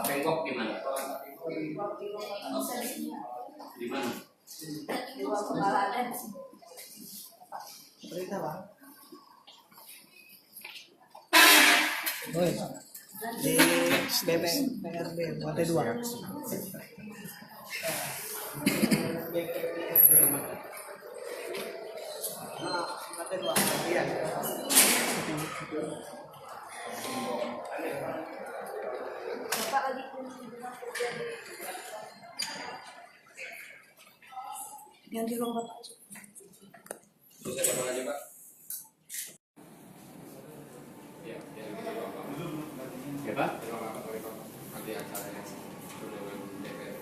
Bengkok di mana? Di mana? Berita Bang. Di BPRD lantai 2. Lantai 2. Iya. Bapak lagi yang di ruang bapak. Bisa potong aja Pak. Ya, ya Pak. Nanti acaranya dengan DPR.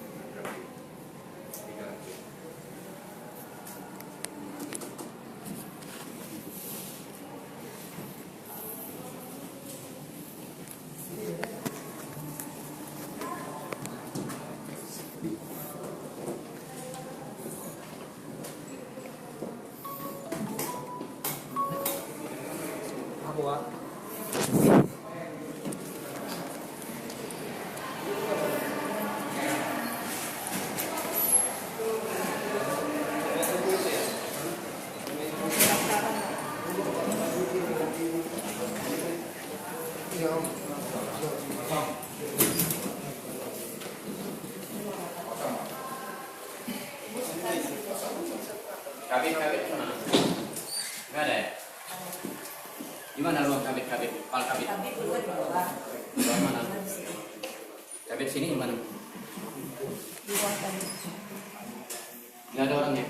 Kabit mana? Nggak ada ya? Di mana ruang kabit? Pal kabit? Kami keluar di bawah. Di bawah mana? Kabit sini di mana? Di ruang tadi. Nggak ada orangnya?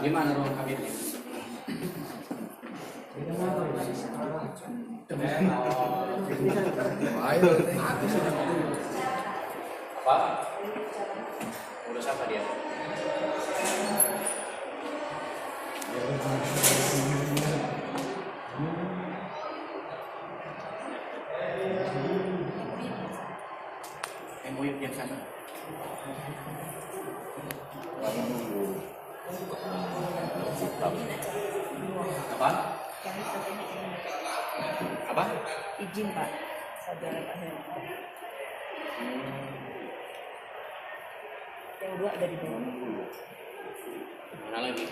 Di mana ruang kabitnya? Apa? Urus apa dia? MUI yang sana. Apa? Apa? Izin Pak, saudara Pak Heri. Yang dua ada di bawah. Mana lagi?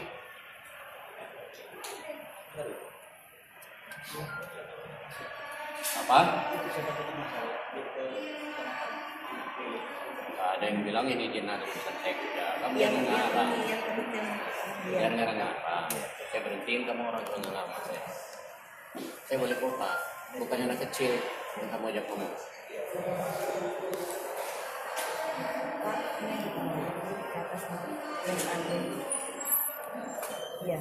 Apa? Ada yang bilang ini dia ada urusan sekda. Kamu jangan ngarang. Jangan ngarang-ngarang. Saya berhentiin kamu orang-orang ngarang saya. Saya boleh kota, bukannya anak kecil yang kamu ajak ngomong. Pak, ini di atas yang ada. Iya.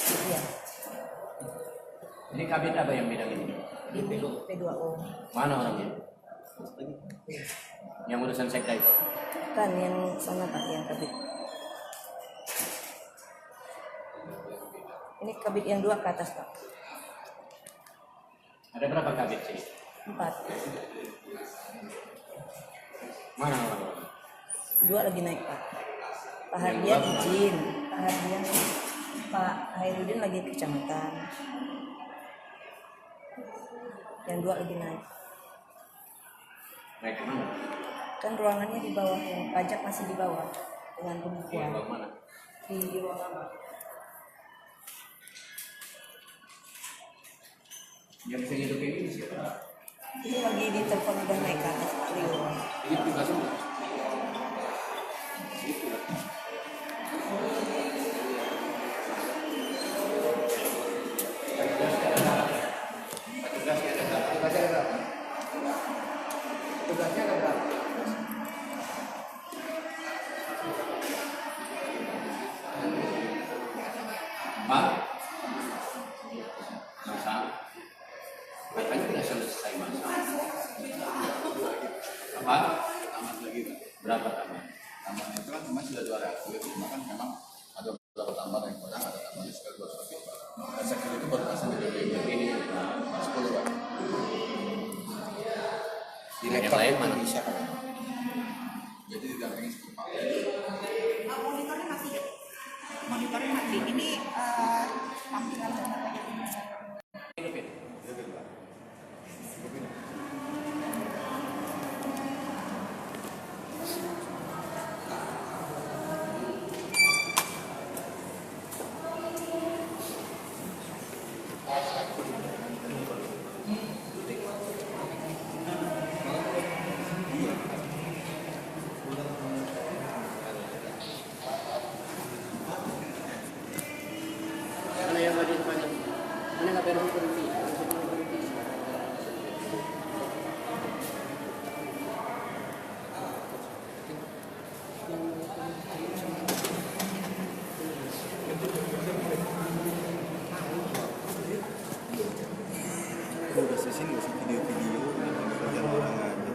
Iya. Ini kabit apa yang bidang ini? Ini P2O. Mana orangnya? Yang urusan sekda itu? Kan yang sana Pak, yang kabit. Ini kabit yang dua ke atas Pak. Ada berapa kabit sini? 4. Mana orang-orang? 2 lagi naik Pak. Pak Hardian izin. Pak Hairudin lagi ke kecamatan. Yang 2 lagi naik. Naik ke mana? Kan ruangannya di bawah, yang pajak masih di bawah dengan Yang pembukuan. bawah mana? Video apa? Yang bisa hidupin ini siapa? Ini lagi di telepon udah naik ke atas Rio. Itu kasih nggak? Tugasnya ada berapa? Pak? Masa? Katanya sudah selesai masa. Apa? Tamat lagi Pak. Berapa tamat? Tamatnya itu kan cuma sudah 200, cuma kan memang ada beberapa tambahan yang kurang, ada tambahan sekitar 200 lebih Pak. Dan sekali itu baru pasang di DPM ini 10 Pak. Di Yang laptop lain mana? bisa Pak. Jadi didampingi 10 Pak. Monitornya mati. Monitornya mati. Ini tampilan datanya. Hidupin. Hidupin Pak. Hidupin. Mana yang nggak di depannya? Mana nggak berhenti? Udah sesi nggak sih video-video yang orang aja.